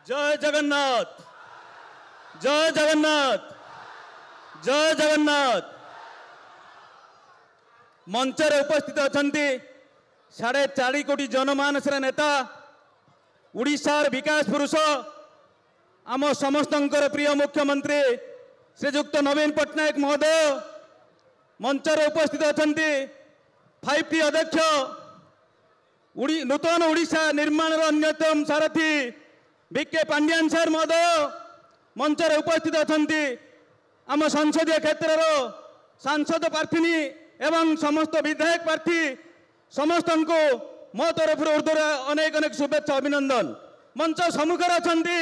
जय जगन्नाथ, जय जगन्नाथ, जय जगन्नाथ। मंच रे उपस्थित अछंती 4.5 कोटी जनमानस नेता उड़ीसार विकास पुरुष आम समस्तंकर प्रिय मुख्यमंत्री श्रीजुक्त नवीन पट्टनायक महोदय मंच रे उपस्थित अछंती 5T अध्यक्ष नूतन उड़ीसा निर्माण अन्यतम सारथी बीके पांड्यान सर महोदय मंच रे उपस्थित अछंती आम संसदीय क्षेत्र सांसद प्रार्थी एवं समस्त विधायक प्रार्थी समस्त को मो तरफ ऊर्ध्वर अनेक अनेक शुभेच्छा अभिनंदन। मंच सम्मुखें अछंती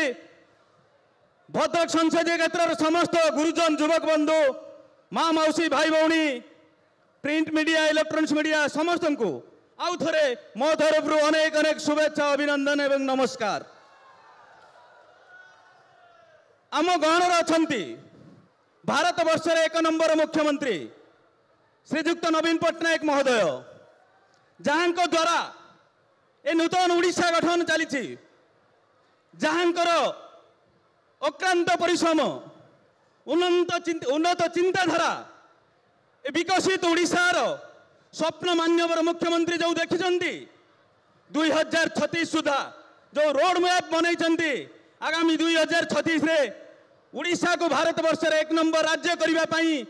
भद्रक संसदीय क्षेत्र समस्त गुरुजन युवक बंधु माँ मौसी भाई भौणी प्रिंट मीडिया इलेक्ट्रोनिक्स मीडिया समस्त को आउ थे मो तरफ अनेक अनेक शुभेच्छा अभिनंदन एवं नमस्कार। आम गहणर अछंती भारत वर्ष एक नंबर मुख्यमंत्री श्रीजुक्त नवीन पट्टनायक महोदय जहां द्वारा ए नूतन उड़ीसा गठन चली जहांकर अक्रांत परिश्रम उन्नत चिंताधारा विकसित उड़ीसार स्वप्न मान्यवर मुख्यमंत्री जो देखिछंती 2036 सुधा जो रोड मैप बनई आगामी 2036 रे उड़ीसा को भारत वर्ष एक नंबर राज्य करने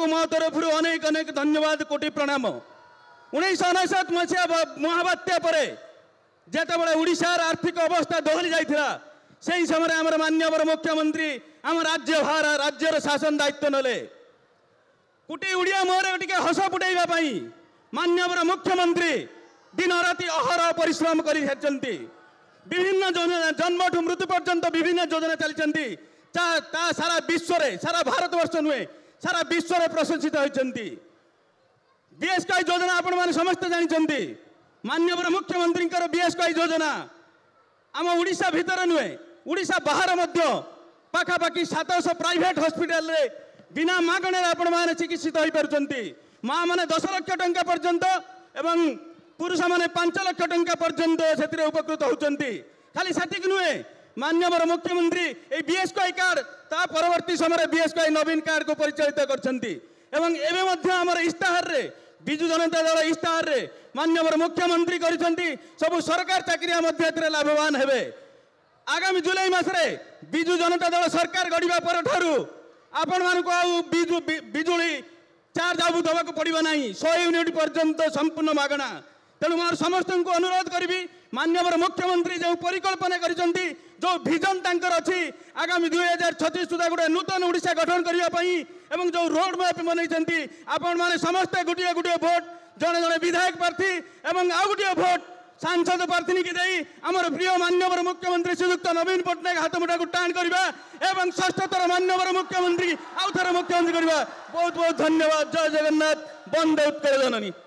मो तरफ अनेक अनेक धन्यवाद कोटि प्रणाम। 1959 मसीहा महाबात्या पर जेतबेले उड़ीसार आर्थिक अवस्था दोहरी जाइथिला सेही समय आमर मान्यवर मुख्यमंत्री आम राज्यर शासन दायित्व नले कुटी उड़िया मोहर टिके हस फुटाइबा पई मान्यवर मुख्यमंत्री दिन राति अहरह परिश्रम करि विभिन्न योजना जन्मठू मृत्यु पर्यंत विभिन्न योजना चली सारा विश्व रे सारा भारत वर्ष नुहे सारा विश्व रे प्रशंसित होइछंती। बीएसवाई योजना आपण माने समस्त जानिछंती मान्यवर मुख्यमंत्री बीएसवाई योजना आम उड़ीसा भितर नुहे उड़ीसा बाहर मध्य पाखापाखि 700 प्राइवेट हॉस्पिटल रे बिना मागणे आपण माने चिकित्सित होई पारुछंती। माँ माने 10 लाख टंका पर्यंत एवं पुरुष माने 5 लाख टंका पर्यंत से उपकृत होउछंती। खाली सेतिक नुहे मान्यवर मुख्यमंत्री ए बीएसवाई कार्ड ता परवर्ती समय बीएसवाई नवीन कार्ड को परिचालित करछंती एवं एवं मध्य हमर इस्ताहार रे बिजु जनता दल इस्ताहार रे मान्यवर मुख्यमंत्री करिसंती सब सरकार चाकरिया मध्य एतरे लाभवान हेबे। आगामी जुलाई मासरे बिजु जनता दल सरकार गढ़िबा पर ठारू आपण मानको आउ बिजुली चार्ज आबु दबाक पड़िबो नाही 100 यूनिट पर्यंत संपूर्ण मागणा। तेणु मोर समस्त को अनुरोध करी मान्यवर मुख्यमंत्री जो परिकल्पना करिसंती जो विजन तांकर अछि आगामी 2036 सुधा गोटे नूतन उड़ीसा गठन करने एवं जो रोड मैप बनई आपण माने समस्त गोटे गोटे भोट जड़े जड़े विधायक प्रार्थी एवं आउ गोटे भोट सांसद प्रार्थी की दे आमर प्रिय मान्यवर मुख्यमंत्री श्रीजुक्त नवीन पट्टनायक हाथ मुठा को टाण करवा एवं षष्ठतर मान्यवर मुख्यमंत्री आउ थे मुख्यमंत्री करवा। बहुत बहुत धन्यवाद। जय जगन्नाथ। वंदे उत्कल जननी।